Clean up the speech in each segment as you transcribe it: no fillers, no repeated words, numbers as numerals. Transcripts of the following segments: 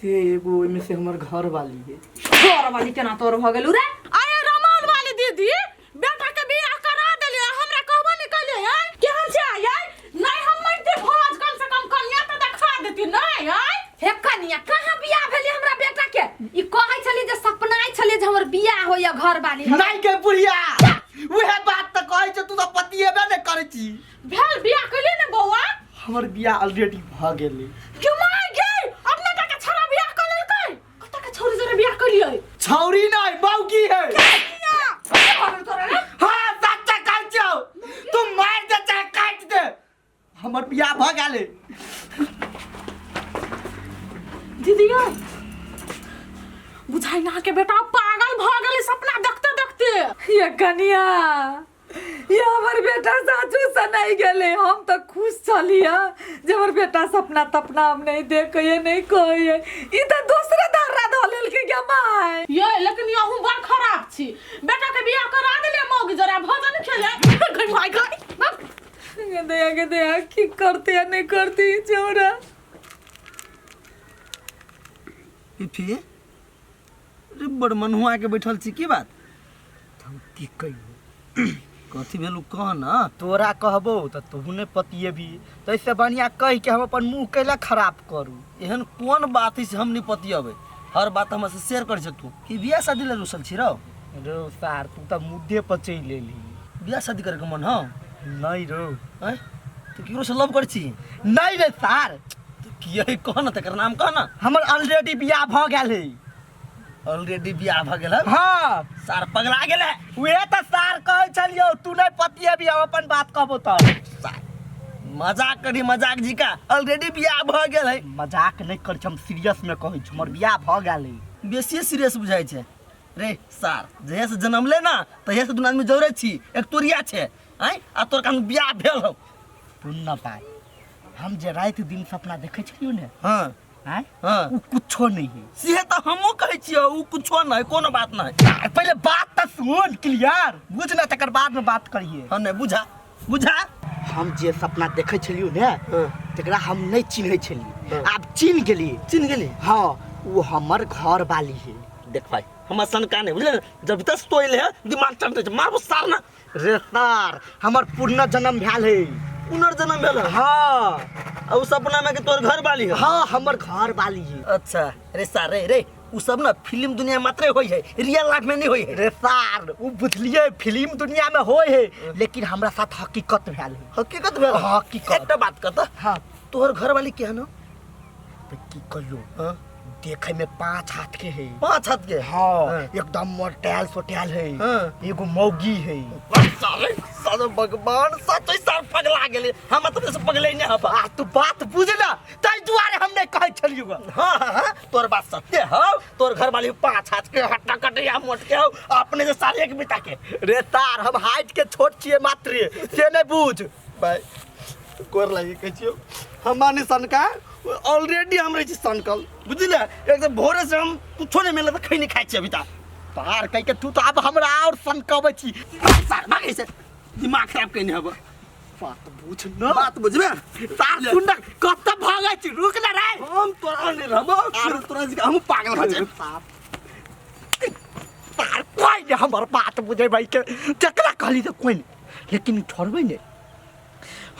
से एगो में से हमर घर वाली है। घर वाली केना तोर भ गेलु रे? अरे रमन वाली दीदी बेटा के बियाह करा देलिए, हमरा कहबो नहीं कइले है केहन से आय नहीं हम मरते भोज कम से कम कन्या त देखा देती नहीं है। हे कन्या कहां बियाह भेली हमरा बेटा के? ई कहै छली जे सपनाई छली जे हमर बियाह होय घर वाली नहीं के बुढ़िया वह बात त कहै छ, तू त पतिएबे नहीं करै छी। भेल बियाह कइले ने बौआ? हमर बियाह ऑलरेडी भ गेलै। क्यों माय गे अपने का छरा बियाह कर लेलकै? कत के छौरी जरे बियाह कइलिए? छौरी नहीं बौकी है। हां सच्चा कहै छौ, तू मार दे चाहे काट दे, हमर बियाह भ गेलै। दीदी बुझाई ना के बेटा पागल भ गेलै सपना देखते देखते। ये कन्या ये हमर बेटा साचू से नहीं गेले, हम तो खुश छलिया जे हमर बेटा सपना तपना हम नहीं देखिए नहीं कहिए। ई तो दूसरा धर्रा ध लेल के गे माय। ये लेकिन यहू बड़ खराब छी, बेटा के बियाह करा देले मौगी जरा भजन खेले गई माय गई के दया की करते या नहीं करती छोरा। फिर रे बड़ मनहुआ के बैठल छी की बात? हम की कहियो कथी भेलु कह ना। तोरा कहबो त तू ने पतिएबी, तैसे बढ़िया कह के हम अपन मुंह कैला खराब करू। एहन कौन बात है से हम नहीं पतियबे? हर बात हमसे शेयर कर सकतू कि बियाह शादी ले रुसल छी रो? रो सार तू त मुद्दे पर चल लेली। बियाह शादी करे के मन हो? नहीं रो हैं तू केकरो से लव कर छी? नहीं रे सार, तू किए कह ना, तकर नाम कह ना। हमर ऑलरेडी बियाह भ गेल है। ऑलरेडी बियाह भ गेल है? हां सार पगला गेल है। वे त सार कहै छलियो तू नहीं पतिएबी, हम अपन बात कहबो त। मजाक करी मजाक जी का, ऑलरेडी बियाह भ गेल है। मजाक नहीं कर, हम सीरियस में कहै छी, हमर बियाह भ गेल है। बेसी सीरियस बुझाई छे रे सार। जहिया से जन्म ले ना तहिया से दुनिया में जरूरत छी एक तोरिया छे हैं, आ तोर कान बियाह भेल हो। तू न पाए हम जे रात दिन सपना देखै छलियो ने, हां हैं हां उ कुछो नहीं है। सीहे त हमो कहै छियो उ कुछो नहीं, कोनो बात नहीं। पहले बात त सुन क्लियर, बुझ ना तकर बाद में बात करिए। हां नहीं बुझा बुझा। हम जे सपना देखै छलियो ने तकरा हम नहीं चिन्है छलिए, आब चिन्ह गेलिए। चिन्ह गेली? हां वो हमर घर वाली है। देख भाई हमर सनका नहीं बुझले, जब तक तोइले है दिमाग चलते मारबो सार ना। रे सार हमर पुनर्जन्म भेल है। पुनर्जन्म भेल है? हां और सपना में के तोर घर वाली है? हां हमर घर वाली है। अच्छा रे सार रे उ सब ना फिल्म दुनिया मात्रे होई है, रियल लाइफ में नहीं होई है। रे सार उ बुझलिए फिल्म दुनिया में होय है, लेकिन हमरा साथ हकीकत भेल है। हकीकत भेल? हकीकत। एकटा बात कहता, हां तोहर घर वाली के है ना? तो की कहियो हां देखे में 5 हाथ के है। 5 हाथ के? हाँ एकदम मोटेल सोटेल है। हाँ। एगो मौगी है। सारे सारे भगवान सच सार पगला गेले, हम तो से पगले नहीं हबा। आ तू बात बुझ ना, तै दुआरे हम नहीं कहै छलियो। हां तोर बात सत्य हो। तोर घर वाली 5 हाथ के हट्टा कटिया मोट के हो, अपने से सारे एक बिता के। रे तार हम हाइट के छोट छिए मात्र, से नहीं बुझ भाई कोर लागी कहै छियो हमाने सनका ऑलरेडी हम रही सनकल बुझले। एकदम भोरे से हम कुछो नहीं मिले त खैनी खाइ छी अभी तक। तार कह के तू तो अब हमरा और सनकबै छी। सार भागे से दिमाग खराब कइने हबा। बात बुझ न, बात बुझबे? तार सुन न कत भागै छी, रुक ना रे। हम तोरा नहीं रहबो, और तोरा जी हम पागल भ जाए। तार कोई नहीं हमर बात बुझे भाई के, जकरा कहली त कोई नहीं, लेकिन ठरबै ने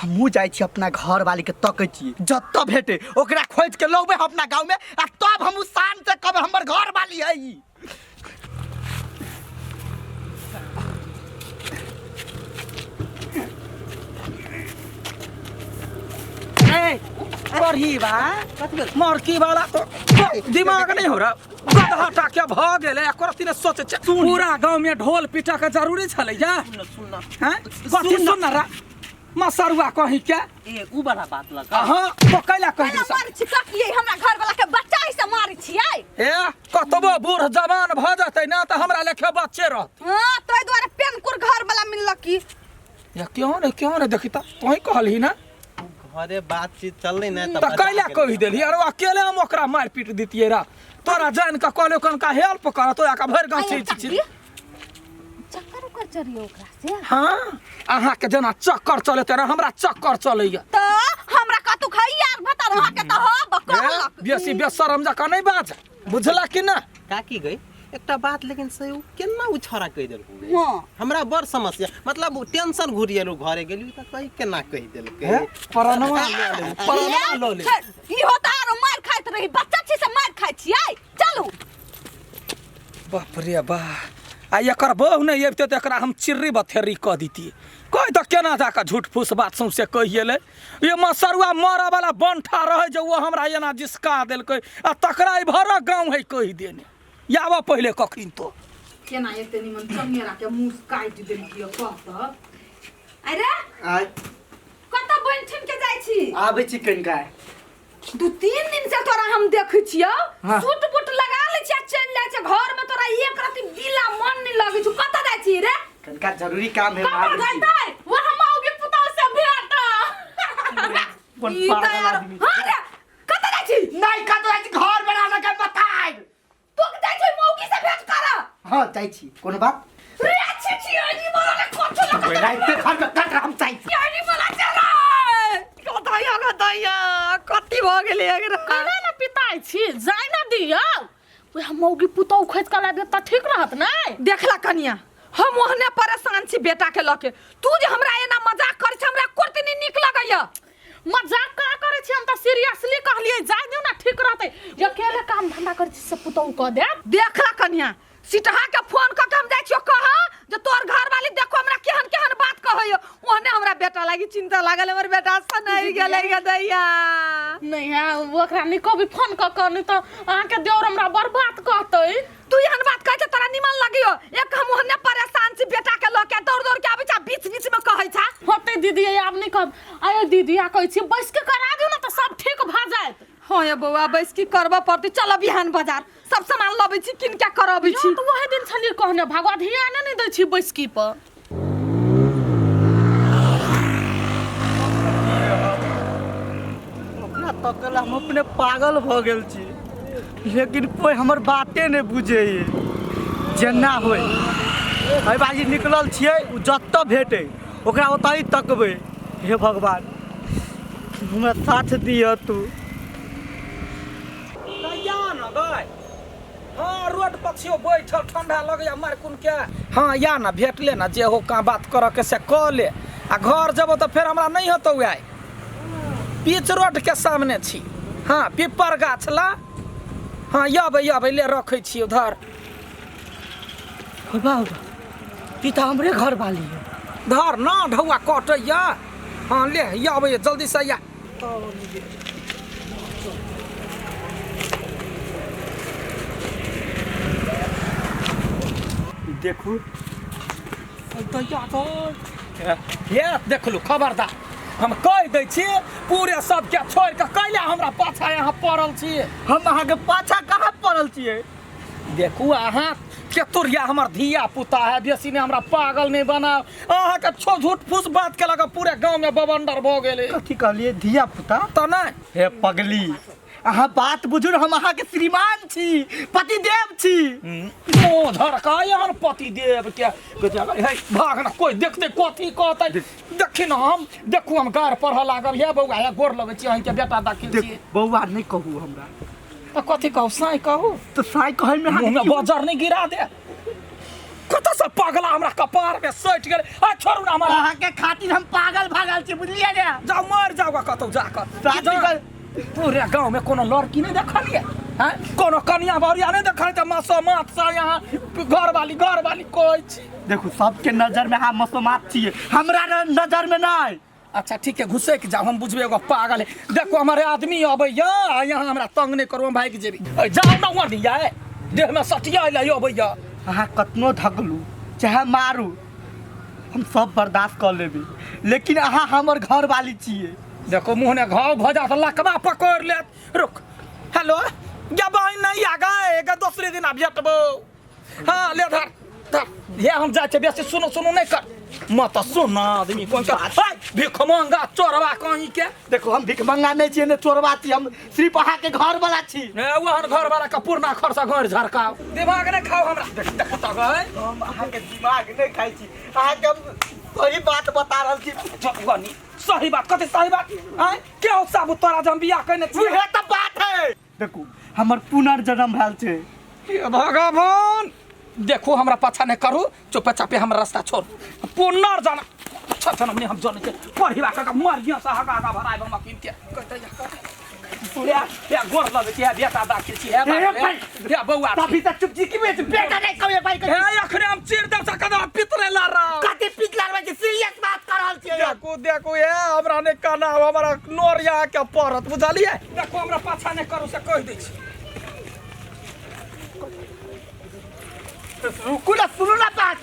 हमहू जाय छी अपना घर वाली के तकै छी, जत भेटे ओकरा खोज के लौबे अपना गांव में, आ तब हमहू शान से कहबे हमर घर वाली है ई। ए पढ़ी बा मरकी वाला तो दिमाग नहीं हो रहा। गधा टाके भ गेले एकरती ने सोचे छ पूरा गांव में ढोल पीटा के जरूरी छले जा। सुन हैं कथि सुन रा मसरुआ कहि के ए उ बड़ा बात लगा। हां तो कैला कहि कैला मारी छी ककिए हमरा घर वाला के बच्चा ऐसे मारी छियै? ए कतबो बूढ़ जवान भ जतै ना त हमरा लेखे बच्चे रहत। हां तोय द्वारे पेनकुर घर वाला मिलल की? या क्यों ने देखी त तोही कहलही ना घरे बातचीत चलले ना त कैला कहि देली अरे अकेले हम ओकरा मार पीट दितिए रा। तोरा जान का कहले कन का हेल्प कर तो का भर गांव छी चक्कर कर चरियो ओकरा से। हां अहा के जना चक्कर चले तेरा हमरा चक्कर चलैया त हमरा कतु खई यार बता रहा के त हो बकलक बेसी बेशरम जका नहीं बाज बुझला कि ना का की गई एकटा बात लेकिन सही उ केना उ छोरा कह देलको हां हमरा बड़ समस्या मतलब उ टेंशन घुरिएलु घरे गेलु त कहि केना कह देलकै परनमा लो ले ई होता आरो मार खाइत रही बच्चा छी से मार खाइ छियै चलू बाप रे बा आ एकर बहु नहीं अबते त एकरा हम चिर्री बथेरी क दीती कह त केना जाका झूठ फूस बात सौंसे कहिएले ये मसरुआ मरा वाला बंठा रहे जे वो हमरा एना जिसका देलकै आ तकरा ई भर गांव है कहि देने यावा पहले कखिन तो केना एकते निमन चंगेरा के मुंह काट देलकियो कहत अरे आय कत बंठिन के जाइ छी आबै छी कनिका 2-3 दिन से तोरा हम देखै छियो हाँ। सूट बूट लगा ले छी चल जाइ छै घर में तोरा एक रति दिला मन नहीं लगै छु कत जाइ छी रे कनिका जरूरी काम है कत आबै छी जातै वो हम आओगे पुतौ से भेट कोन ई पागल त यार आदमी हां रे कत जाइ छी नहीं कत जाइ छी घर बना लगे बताइ तू जाइ छी मौगी से भेट कर हां जाइ छी कोनो बात रे अच्छी छी आनी बोला ने कोछ लगा कोई रात के घर में कट हम जाइ छी आनी बोला चला कतैया कति भ गेलै अगर कने न पिताई छी जाय न दियौ वे हम मौगी पुतौ खोज के ला दे त ठीक रहत नै देखला कनिया हम ओहने परेशान छी बेटा के लके तू जे हमरा एना मजाक कर छ हमरा कोर्ती नहीं निक लगैया मजाक का करे छी हम त सीरियसली कहलिए जाय दियौ न ठीक रहतै अकेले काम धंधा कर छी से पुतौ क दे देखला कनिया सिटहा के फोन क के हम जाइ छियो कह जे तोर घर वाली देखो हमरा केहन केहन बात कहैयो ओहने हमरा बेटा लागी चिंता लागल हमर बेटा सनई गेलै ग दैया नहीं है ओकरा निको भी फोन क के नहीं त अहाँ के देवर हमरा बर्बाद कहतै तू एहन बात कहै छ तोरा निमन लगियो एक हम ओहने परेशान छी बेटा के लके दौड़ दौड़ के आबै छ बीच बीच में कहै छ होतै दीदी आब नहीं कह आय दीदी आ कहै छी बैस के करा दियौ न त सब ठीक भ जायत हां ये बौआ बैस की करबा पड़ती चल बिहान बाजार सब सामान लबै छी किन के करबै छी तो वही दिन छलिए कहने भगवा ध्यान नहीं दै छी बैसकी पर अपना तकला हम अपने पागल भ गेल छी लेकिन कोई हमर बाते नहीं बुझे जेना होय भाई बाजी निकलल छियै उ जत्त भेटे ओकरा ओतही तकबै हे भगवान हमरा साथ दिय तू या न गय हां रोड पछियो बैठल ठंडा लगैया मार कुन के हां या न भेटले न जे हो का बात कर के से क ले आ घर जब त फिर हमरा नहीं होतो आय पीच रोड के सामने छी हां पीपर गाछ ला हां यबे ले रखै छी उधर बाबा पिता हमरे घर वाली है धर न ढौआ कटैया हां ले यबे जल्दी से या देखू ये देख लो खबरदार हम कह दै छी पूरे सबके छोड़ के कैला हमरा पाछा यहाँ पड़ल छी हम अहाँ के पाछा कहाँ पड़ल छियै देखू अहाँ केतुरिया हमर धिया पुता है बेसी ने हमरा पागल नहीं बनाओ अहाँ के छो झूठ फूस बात के लगा पूरे गांव में बवंडर भ गेले कथी कहलिए धिया पुता त नहीं हे पगली अहाँ बात बुझू हम अहाँ के श्रीमान छी पतिदेव छी ओ धड़का यहाँ पति देव के हे भागना कोई देखते कथी कहतै देखी न हम देखू हम गार पढ़ लागल हे बौआ हे गोर लगै छी अहीं के बेटा दाखिल छी बौआ नहीं कहू हमरा त कथी कहू साई कहू तो साई कहै में मुंह में बजर नहीं गिरा दे कत से पागला हमरा कपार में सट गेल आ छोड़ू ना हमरा अहाँ के खातिर हम पागल भागल छी बुझलिए ने जाओ मर जाओ कतौ जाकर शादी कर पूरे गांव में कोनो लड़की नहीं देखलिए हैं कोनो कन्या बारिया नहीं देखल त मासो मात सा यहाँ घर वाली कहै छी देखो सबके नजर में हाँ मसोमात छिए हमरा नजर में नहीं अच्छा ठीक है घुसे के जाओ हम बुझबे एगो पागल है देखो हमारे आदमी अबैया यहाँ हमरा तंग नहीं करू भाई के जेबी जाओ ना वहां दिया है देह में सटिया ले अबैया अहाँ कतनो धकलू चाहे मारू हम सब बर्दाश्त कर लेबी लेकिन अहाँ हमर घर वाली छिए देखो मुंह ने घाव भजा तो लकवा पकड़ ले रुक हेलो या बहन नहीं आ गए एक दूसरे दिन आ भेटबो हां ले धर धर ये हम जाए बेसी सुनो नहीं कर मत सुन आदमी कोन का भिख मंगा चोरवा कहीं के देखो हम भिख मंगा नहीं छिए ने चोरवा छी हम सिर्फ अहाँ के घर वाला छी वहन घर वाला का पूर्णा खर्चा घर झरकाओ दिमाग नहीं खाओ हमरा देख त गए हम अहाँ के दिमाग नहीं खाई छी अहाँ के हम सही बात बता रहल छी गनी सही बात कते सही बात हैं क्या साबु तोरा जम बियाह कने छी उहे त बात है देखू हमर पुनर्जन्म भेल छै। हे भगवान देखो हमरा पाछा नहीं करू, चुपे चापे हमरा रास्ता छोड़। पुनर्जन्म अच्छा जन्म नहीं हम जाने के पढ़िला का मर गया सा हगा का भराय हम किन के कहते या गोर लगे के बेटा दाखिल छी है या बउआ तभी तक चुप जी की में बेटा नहीं कमे भाई के हे अखरे हम चीर दब सा कदा पितरे ला रहा कते पिटला में सीरियस बात कर रहल छियै। देखो देखो ये हमरा ने काना हमरा नोरिया के परत बुझलिए। देखो हमरा पाछा नहीं करू से कह दै छी। रुकू ना सुनू ना बात।